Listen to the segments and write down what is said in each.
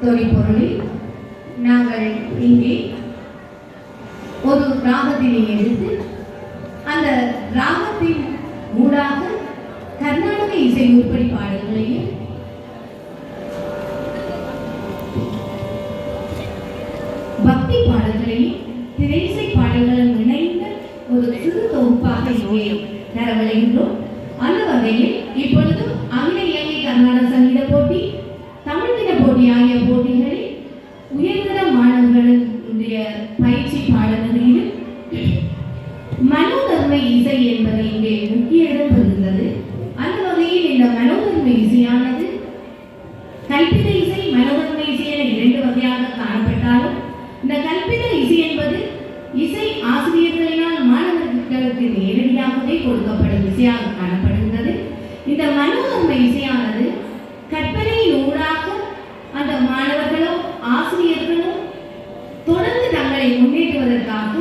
தொழிற்பொருளில் நாங்கள் இங்கே ஒரு ராகத்தினை எடுத்து அந்த ராகத்தின் ஊடாக கர்நாடக இசை உருப்படி பாடல்களையும் பக்தி பாடல்களையும் திரைசை பாடல்களும் இணைந்த ஒரு சிறு தொகுப்பாக இங்கே தரவழைகின்றோம். அந்த வகையில் இப்பொழுது அகில இலங்கை கர்நாடக சங்கீத போட்டி, தமிழ் தின போட்டி ஆகிய போட்டிகளில் உயர்தர மாணவர்களுடைய பயிற்சி பாடநெறியில் மனோதர்மை இசை என்பது இங்கே முக்கிய இடம் பெறுகிறது. அந்த வகையில் இந்த மனோதர்மை இசையானது கல்பித இசை, மனோதர்மை இசை என இரண்டு வகையாக காணப்பட்டாலும் இந்த கல்பித இசை என்பது இசை ஆசிரியர்களினால் மாணவர்களுக்கு நேரடியாகவே கொடுக்கப்படும் இசையாக காணப்படுகிறது. இந்த மனோதர்மை இசையானது கற்பனையின் ஊடாக அந்த மாணவர்களோ ஆசிரியர்களோ தொடர்ந்து தங்களை முன்னேற்றுவதற்காக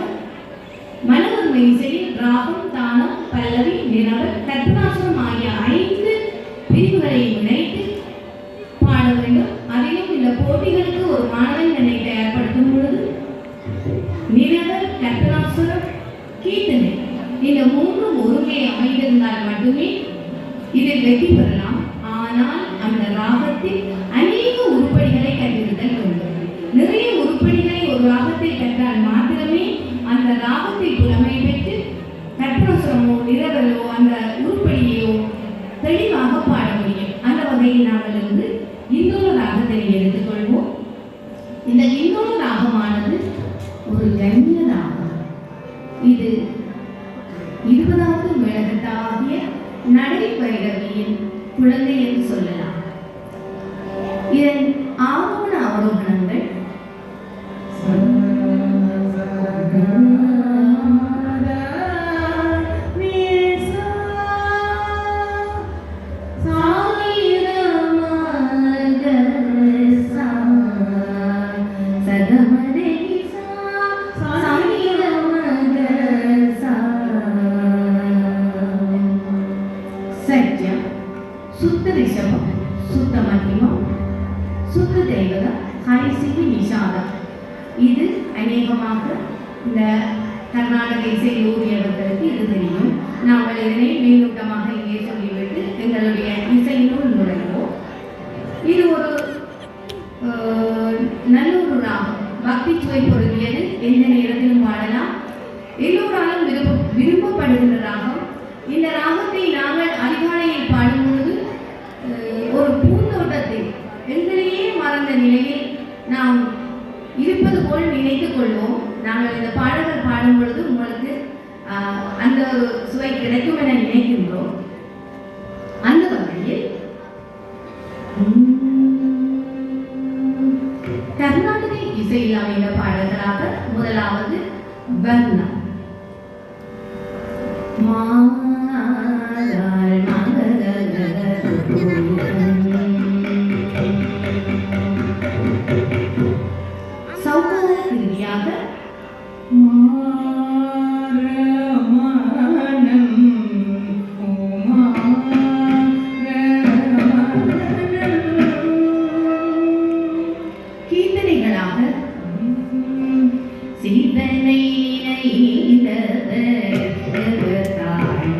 மனோதர்மை இசையில் ராகம், தானம், பல்லவி, நிரவல், கற்பனாசுரம் ஆகிய 5 பிரிவுகளை இணைத்து பாட வேண்டும். அதிலும் இந்த போட்டிகளுக்கு ஒரு மாணவன் தன்னை தயார்படுத்தும் பொழுது நிரவல், கற்பனாசுரம், கீர்த்தனை இந்த 3 ஒருங்கே அமைந்திருந்தால் மட்டுமே இதில் வெற்றி பெறலாம். ஆனால் அந்த ராகத்தில் அநேக உருப்படிகளை கற்றிருத்தல் வேண்டும். நிறைய உருப்படிகளை ஒரு ராகத்தில் கற்றால் மாத்திரமே அந்த ராகத்தை புலமை பெற்று கற்பனாசுரமோ நிரவலோ அந்த உருப்படியோ தெளிவாக பாட முடியும். அந்த வகையில் நாங்கள் இருந்து இன்னொரு ராகத்தை எடுத்துக்கொள்வோம். இந்த இன்னொரு ராகமானது ஒரு ஜன்ய ராகம். இது 20வது மேளகட்டாகிய நடை பைரவியின் குழந்தை என்று சொல்லலாம். இதன் ஆரோகண அவரோகணங்கள் சத்யம், சுத்த ரிஷபம், சுத்த மத்தியமம், சுத்த தெய்வதம், ஹரிசிகி நிஷாதம். இது அநேகமாக இந்த கர்நாடக இசையில் ஊறியவர்களுக்கு இது தெரியும். நாங்கள் இதனை மேலோட்டமாக இங்கே சொல்லிவிட்டு எங்களுடைய இசையினுள் நுழைவோம். இது ஒரு நல்ல ஒரு ராகம், பக்தி சுவை பொருந்தியது. எந்த நேரத்திலும் பாடலாம், எல்லோராலும் விரும்பப்படுகின்ற ராகம். இந்த ராகத்தை நாங்கள் அதிகாலையில் பாடும் பொழுது ஒரு பூந்தோட்டத்தில் எங்களையே மறந்த நிலையில் நாம் இருப்பது போல் நினைத்துக் கொள்வோம். நாங்கள் இந்த பாடல்கள் பாடும் பொழுது உங்களுக்கு அந்த ஒரு சுவை கிடைக்கும் என நினைக்கின்றோம். அந்த வகையில் கர்நாடக இசையில் அமைந்த பாடல்களாக முதலாவது வர்ணம். சௌகார ரீதியாக கீர்த்தனைகளாக சிவனை நினைந்தவர்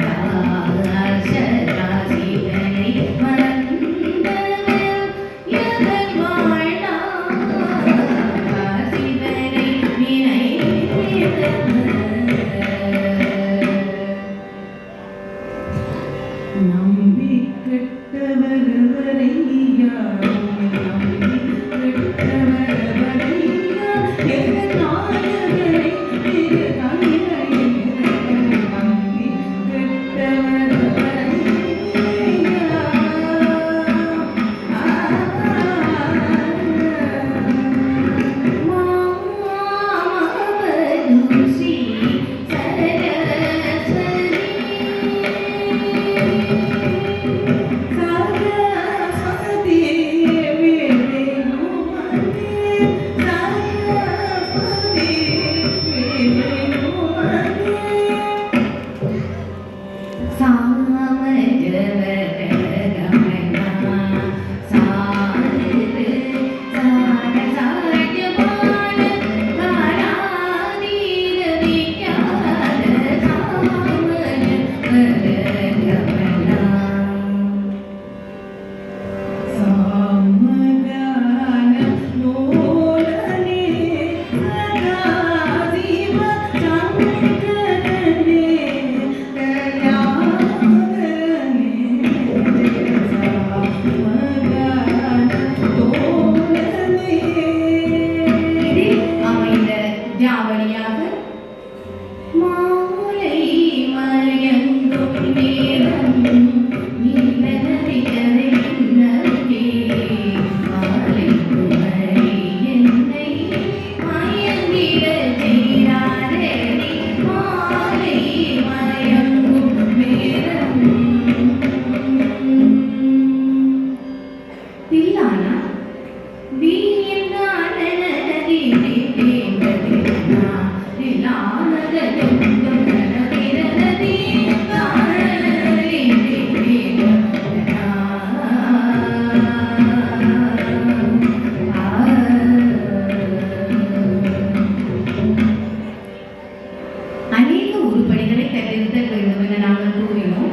அநேக உருப்படிகளை கற்றிருத்தல் வேண்டும் என நாங்கள் கூறினோம்.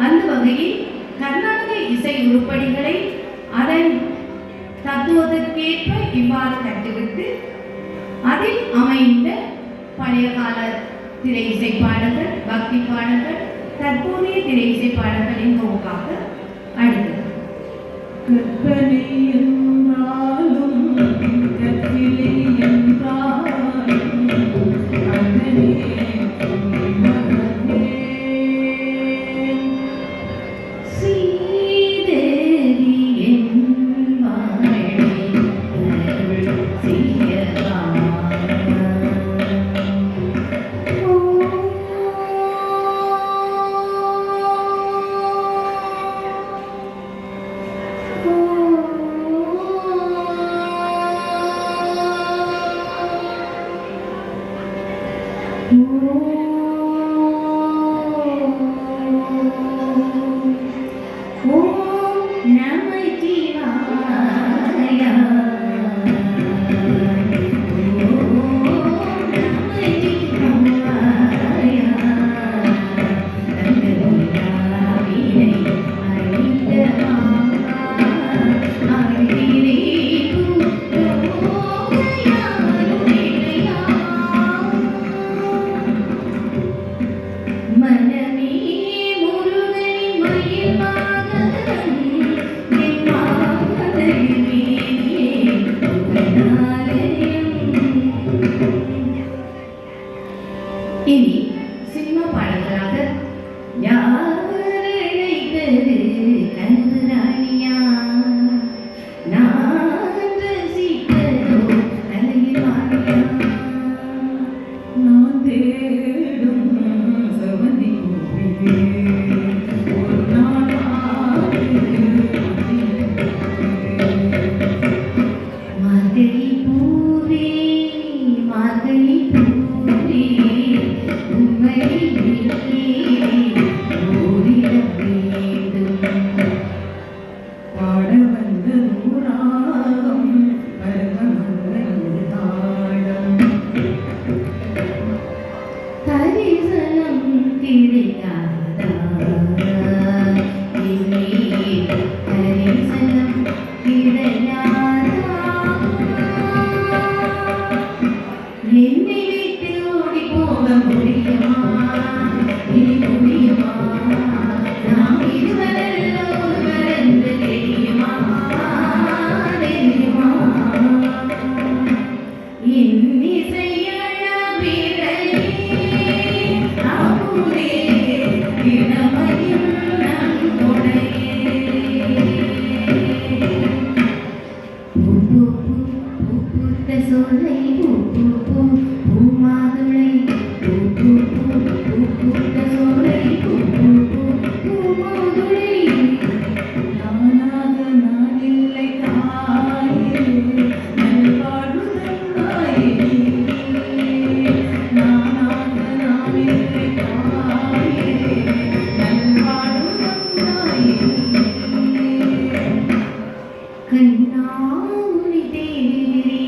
அந்த வகையில் கர்நாடக இசை உருப்படிகளை அதன் தத்துவத்திற்கேற்ப இவ்வாறு கற்றுவிட்டு அதில் அமைந்த பழைய கால திரை இசை பாடல்கள், பக்தி பாடல்கள், தற்போதைய திரை இசை பாடல்களின் நோக்காக அடுத்தது கற்பனை என்றாலும் கற்பிலை என்றாலும் அதனே இனி சினிமா பாடல்களாக யாரைத்தது கனவு ராணியா நான் ரசித்ததோ அழகில் வாணியா நான் தேடும் சவதி ஒரு நாள் மார்கழி பூவே மார்கழி பூவே உம்மை ஓடிட வேண்டும் பாட வந்த நூறாகம் பருவ மங்கள் தாழம் தரிசனம் கிடைக்காதா இனி தரிசனம் கிடையாதா என்னை விட்டு ஓடி போக முடியுமா இனி முடியுமா நாம் இருவரல்ல ஒருவர் என்று தெரியுமா தெரியுமா இன்னிசையழ விரலே அமுதே இளமையும் நன்கொடையே பூத்த சோலை பூமாதுளை பூத்த சோலை பூமாதுளை நானாக நான் இல்லை தாயே நல்வாழ்வு தந்தாயே நானாக நான் இல்லை தாயே நல்வாழ்வு தந்தாயே கண்ணாமொழி தேடி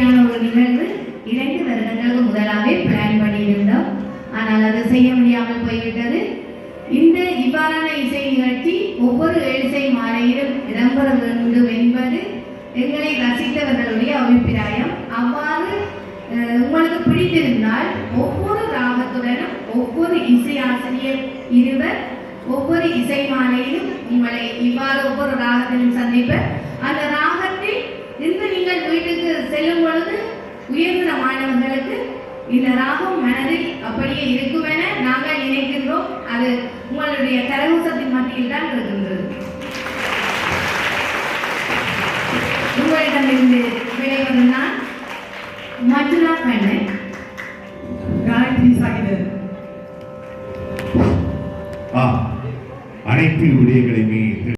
இப்படியான ஒரு நிகழ்வு 2 வருடங்களுக்கு முதலாகவே பிளான் பண்ணியிருந்தோம். ஆனால் அது செய்ய முடியாமல் போய்விட்டது. இந்த இவ்வாறான இசை நிகழ்ச்சி ஒவ்வொரு இசை மாலையிலும் இடம்பெற வேண்டும் என்பது எங்களை ரசித்தவர்களுடைய அபிப்பிராயம். அவ்வாறு உங்களுக்கு பிடித்திருந்தால் ஒவ்வொரு ராகத்துடனும் ஒவ்வொரு இசை ஆசிரியர் இருவர் ஒவ்வொரு இசை மாலையிலும் உங்களை இவ்வாறு ஒவ்வொரு ராகத்திலும் சந்திப்பர். அந்த ராகத்தில் இன்று நீங்கள் வீட்டுக்கு செல்லும் பொழுது உயர்ந்த மாணவர்களுக்கு இந்த ராகம் மனதில் அப்படியே இருக்கும் என நாங்கள் நினைக்கின்றோம். அது உங்களுடைய கரகோசத்தின் மத்தியில் தான் இருக்கின்றது. உங்களிடமிருந்து விடைபெறும் நான் மஞ்சுளா கண்ணன், காயத்ரி சாகிதர். அனைத்து விடயங்களையும்